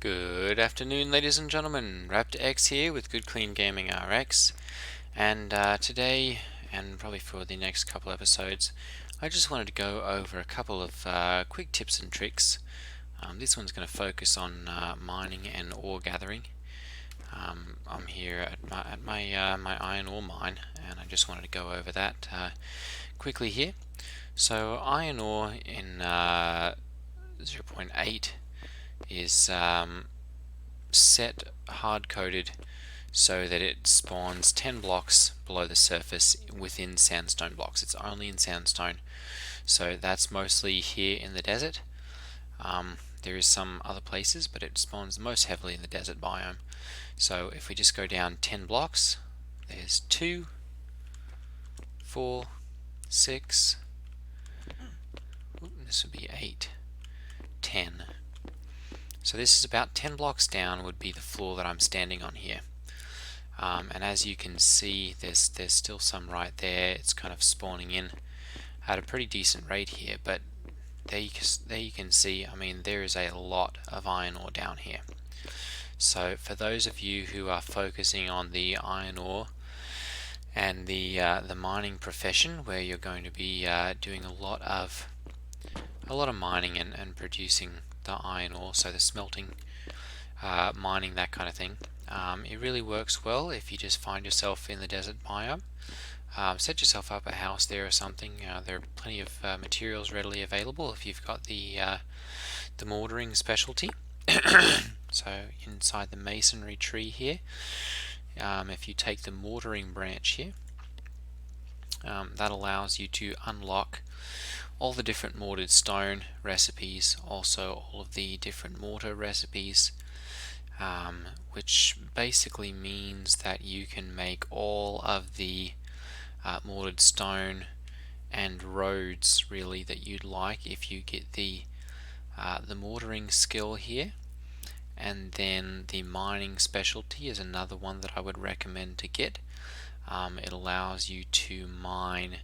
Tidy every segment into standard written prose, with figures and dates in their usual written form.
Good afternoon, ladies and gentlemen. Raptor X here with Good Clean Gaming RX, and today, and probably for the next couple episodes, I just wanted to go over a couple of quick tips and tricks. This one's going to focus on mining and ore gathering. I'm here at my iron ore mine, and I just wanted to go over that quickly here. So iron ore in 0.8 is set hard-coded so that it spawns 10 blocks below the surface within sandstone blocks. It's only in sandstone, so that's mostly here in the desert. There is some other places, but it spawns most heavily in the desert biome. So if we just go down 10 blocks, there's 2, 4, 6, this would be 8, 10. So this is about 10 blocks down would be the floor that I'm standing on here. And as you can see, there's still some right there. It's kind of spawning in at a pretty decent rate here, but there you can see, I mean, there is a lot of iron ore down here. So for those of you who are focusing on the iron ore and the mining profession, where you're going to be doing a lot of mining and producing the iron ore, so the smelting, mining, that kind of thing, it really works well if you just find yourself in the desert biome. Set yourself up a house there or something. There are plenty of materials readily available if you've got the mortaring specialty. So inside the masonry tree here, if you take the mortaring branch here, that allows you to unlock all the different mortared stone recipes, also all of the different mortar recipes, which basically means that you can make all of the mortared stone and roads really that you'd like if you get the mortaring skill here. And then the mining specialty is another one that I would recommend to get. It allows you to mine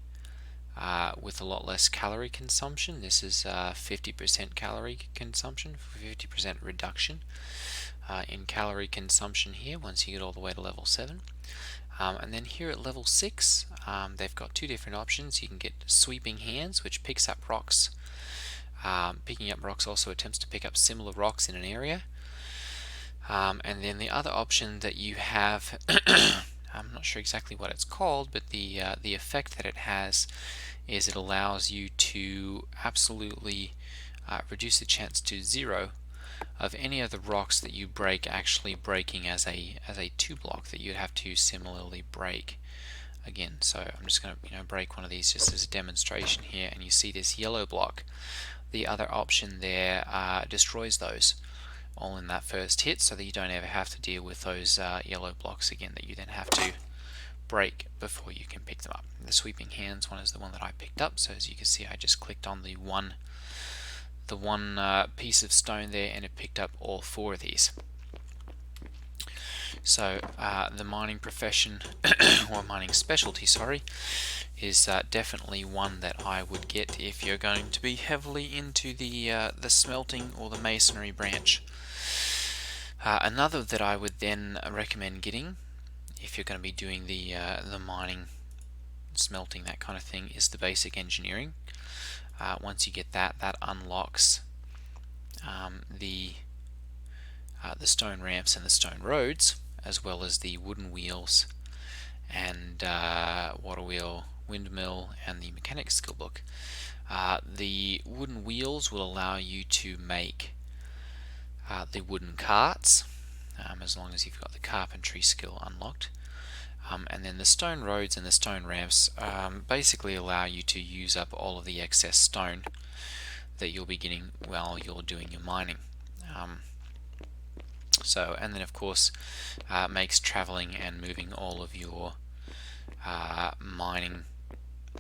with a lot less calorie consumption. This is 50% calorie consumption, 50% reduction in calorie consumption here once you get all the way to level 7. And then here at level 6, they've got two different options. You can get sweeping hands, which picks up rocks. Picking up rocks also attempts to pick up similar rocks in an area. And then the other option that you have, I'm not sure exactly what it's called, but the effect that it has is it allows you to absolutely reduce the chance to 0 of any of the rocks that you break actually breaking as a 2 block that you'd have to similarly break again. So I'm just going to break one of these just as a demonstration here, and you see this yellow block. The other option there destroys those all in that first hit, so that you don't ever have to deal with those yellow blocks again that you then have to break before you can pick them up. The sweeping hands one is the one that I picked up, so as you can see I just clicked on the one piece of stone there and it picked up all 4 of these. So the mining profession, or mining specialty, sorry, is definitely one that I would get if you're going to be heavily into the smelting or the masonry branch. Another that I would then recommend getting if you're going to be doing the mining, smelting, that kind of thing, is the basic engineering. Once you get that, that unlocks the stone ramps and the stone roads, as well as the wooden wheels and water wheel, windmill, and the mechanics skill book. The wooden wheels will allow you to make the wooden carts, as long as you've got the carpentry skill unlocked. And then the stone roads and the stone ramps basically allow you to use up all of the excess stone that you'll be getting while you're doing your mining. And then of course makes traveling and moving all of your mining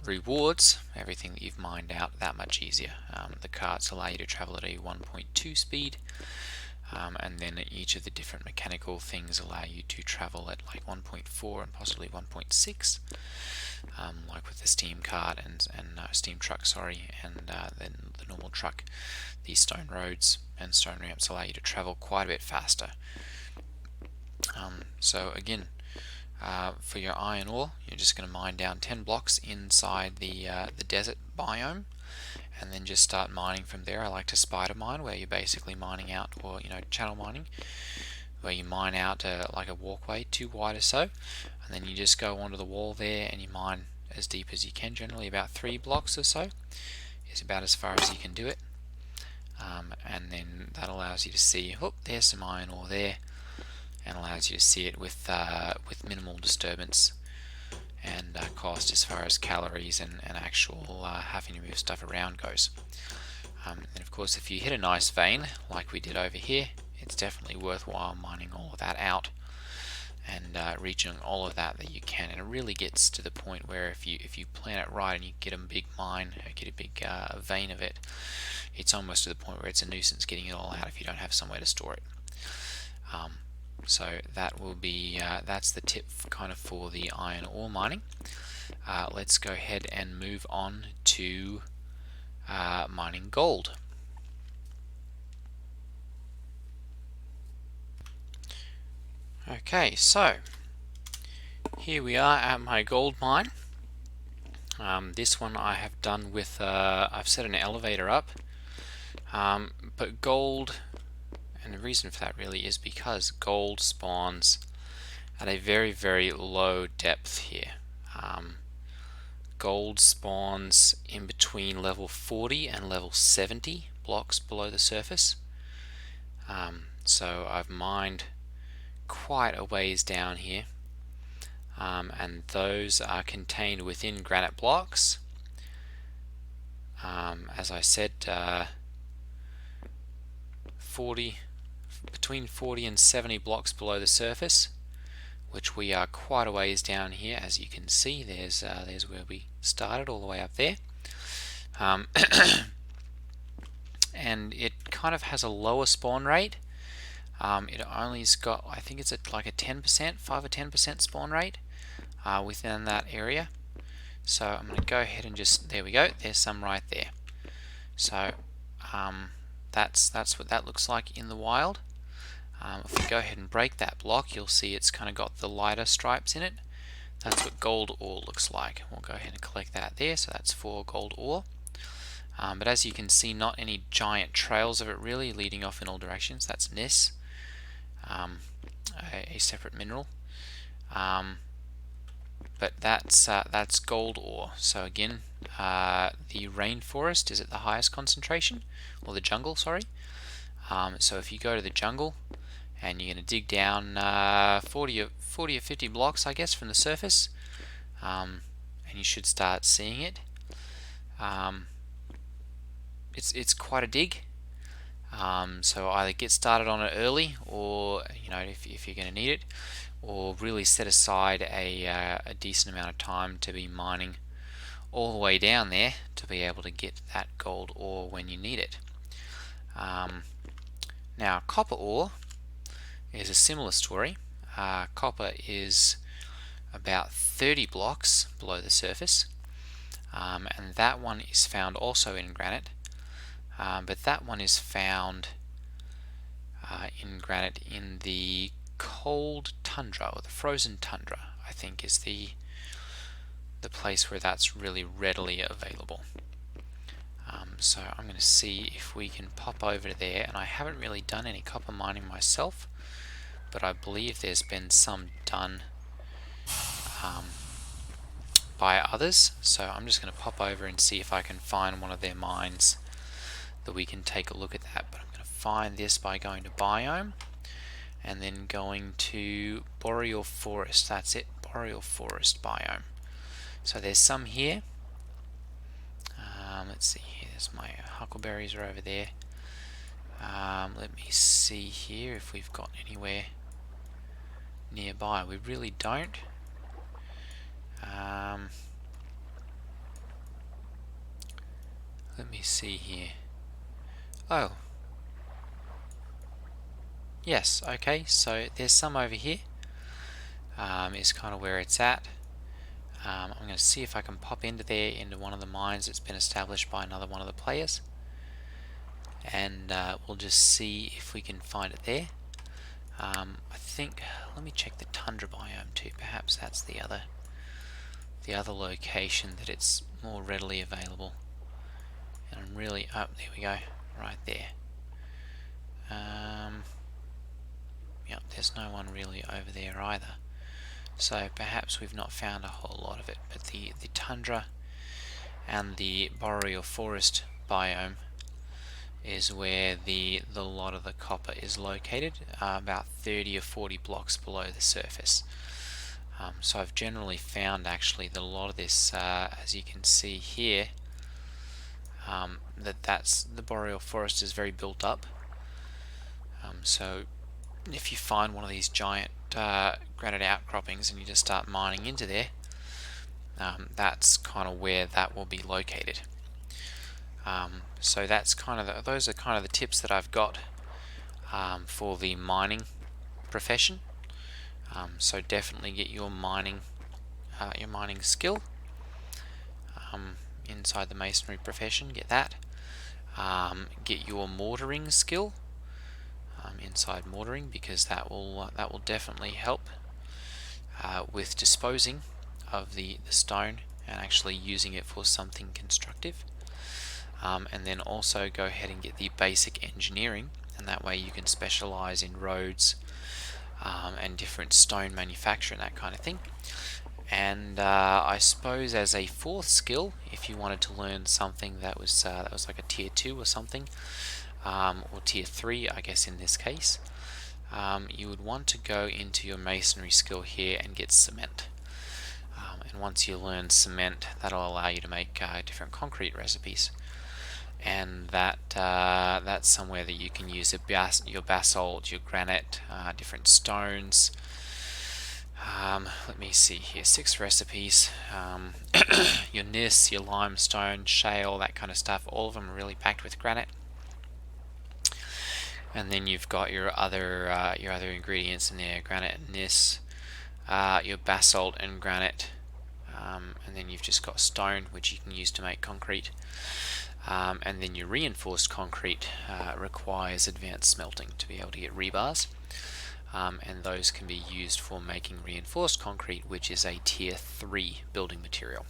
rewards, everything that you've mined out, that much easier. The carts allow you to travel at a 1.2 speed, and then each of the different mechanical things allow you to travel at like 1.4 and possibly 1.6, like with the steam cart and steam truck, sorry, and then the normal truck. These stone roads and stone ramps allow you to travel quite a bit faster. So again, for your iron ore, you're just going to mine down 10 blocks inside the desert biome, and then just start mining from there. I like to spider mine, where you're basically mining out, or channel mining, where you mine out like a walkway 2 wide or so, and then you just go onto the wall there and you mine as deep as you can. Generally about 3 blocks or so is about as far as you can do it, and then that allows you to see, oh, there's some iron ore there, and allows you to see it with minimal disturbance and cost as far as calories and actual having to move stuff around goes. And of course, if you hit a nice vein like we did over here, it's definitely worthwhile mining all of that out and reaching all of that you can. And it really gets to the point where if you plan it right and you get a big mine, get a big vein of it, it's almost to the point where it's a nuisance getting it all out if you don't have somewhere to store it. So that will be that's the tip kind of for the iron ore mining. Let's go ahead and move on to mining gold. Okay, so here we are at my gold mine. This one I have done with I've set an elevator up, but gold, and the reason for that really is because gold spawns at a very, very low depth here. Gold spawns in between level 40 and level 70 blocks below the surface. So I've mined quite a ways down here, and those are contained within granite blocks. As I said, between 40 and 70 blocks below the surface, which we are quite a ways down here. As you can see, there's where we started, all the way up there. And it kind of has a lower spawn rate. It only's got, I think it's at like a 10%, 5 or 10% spawn rate within that area. So I'm going to go ahead and just, there we go, there's some right there. So that's what that looks like in the wild. If we go ahead and break that block, you'll see it's kind of got the lighter stripes in it. That's what gold ore looks like. We'll go ahead and collect that there, so that's 4 gold ore. But as you can see, not any giant trails of it really leading off in all directions. That's nis, a separate mineral. But that's gold ore. So again, the rainforest is at the highest concentration, or the jungle, sorry. So if you go to the jungle and you're going to dig down 40 or 50 blocks, I guess, from the surface, and you should start seeing it. It's quite a dig. So either get started on it early, or if you're going to need it, or really set aside a decent amount of time to be mining all the way down there to be able to get that gold ore when you need it. Now copper ore is a similar story. Copper is about 30 blocks below the surface, and that one is found also in granite, but that one is found in granite in the cold tundra, or the frozen tundra, I think is the place where that's really readily available. So I'm going to see if we can pop over there, and I haven't really done any copper mining myself, but I believe there's been some done by others. So I'm just going to pop over and see if I can find one of their mines that we can take a look at that. But I'm going to find this by going to biome and then going to Boreal Forest. That's it, Boreal Forest biome. So there's some here. Let's see here, there's my huckleberries are over there. Let me see here if we've got anywhere nearby. We really don't. Let me see here. Oh, Yes, okay, so there's some over here. Is kind of where it's at. I'm going to see if I can pop into there, into one of the mines that's been established by another one of the players, and we'll just see if we can find it there. I think, let me check the tundra biome too, perhaps that's the other location that it's more readily available. And I'm really, oh, there we go, right there. Yep, there's no one really over there either. So perhaps we've not found a whole lot of it, but the tundra and the Boreal Forest biome is where the lot of the copper is located, about 30 or 40 blocks below the surface. So I've generally found actually that a lot of this, as you can see here, that's the Boreal Forest is very built up. So if you find one of these giant granite outcroppings and you just start mining into there, that's kind of where that will be located. So that's kind of those are kind of the tips that I've got for the mining profession. So definitely get your mining skill inside the masonry profession. Get that. Get your mortaring skill inside mortaring, because that will definitely help with disposing of the stone and actually using it for something constructive. And then also go ahead and get the basic engineering, and that way you can specialize in roads and different stone manufacture and that kind of thing. And I suppose as a fourth skill, if you wanted to learn something that was like a tier 2 or something, or tier 3 I guess in this case, you would want to go into your masonry skill here and get cement. And once you learn cement, that'll allow you to make different concrete recipes. And that's somewhere that you can use your basalt, your granite, different stones. Let me see here, 6 recipes. Your gneiss, your limestone, shale, that kind of stuff. All of them are really packed with granite. And then you've got your other ingredients in there: granite and gneiss, your basalt and granite, and then you've just got stone, which you can use to make concrete. And then your reinforced concrete requires advanced smelting to be able to get rebars, and those can be used for making reinforced concrete, which is a tier 3 building material.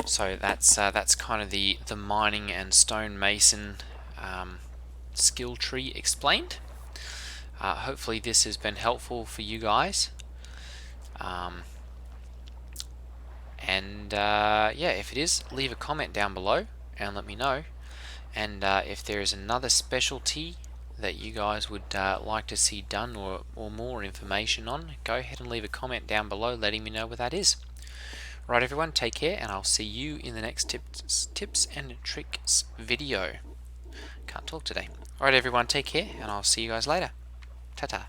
So that's kind of the mining and stonemason skill tree explained. Hopefully this has been helpful for you guys. Yeah, if it is, leave a comment down below and let me know. And if there is another specialty that you guys would like to see done, or more information on, go ahead and leave a comment down below letting me know what that is. Right, everyone, take care, and I'll see you in the next tips and tricks video. Can't talk today. Alright, everyone, take care, and I'll see you guys later. Ta-ta.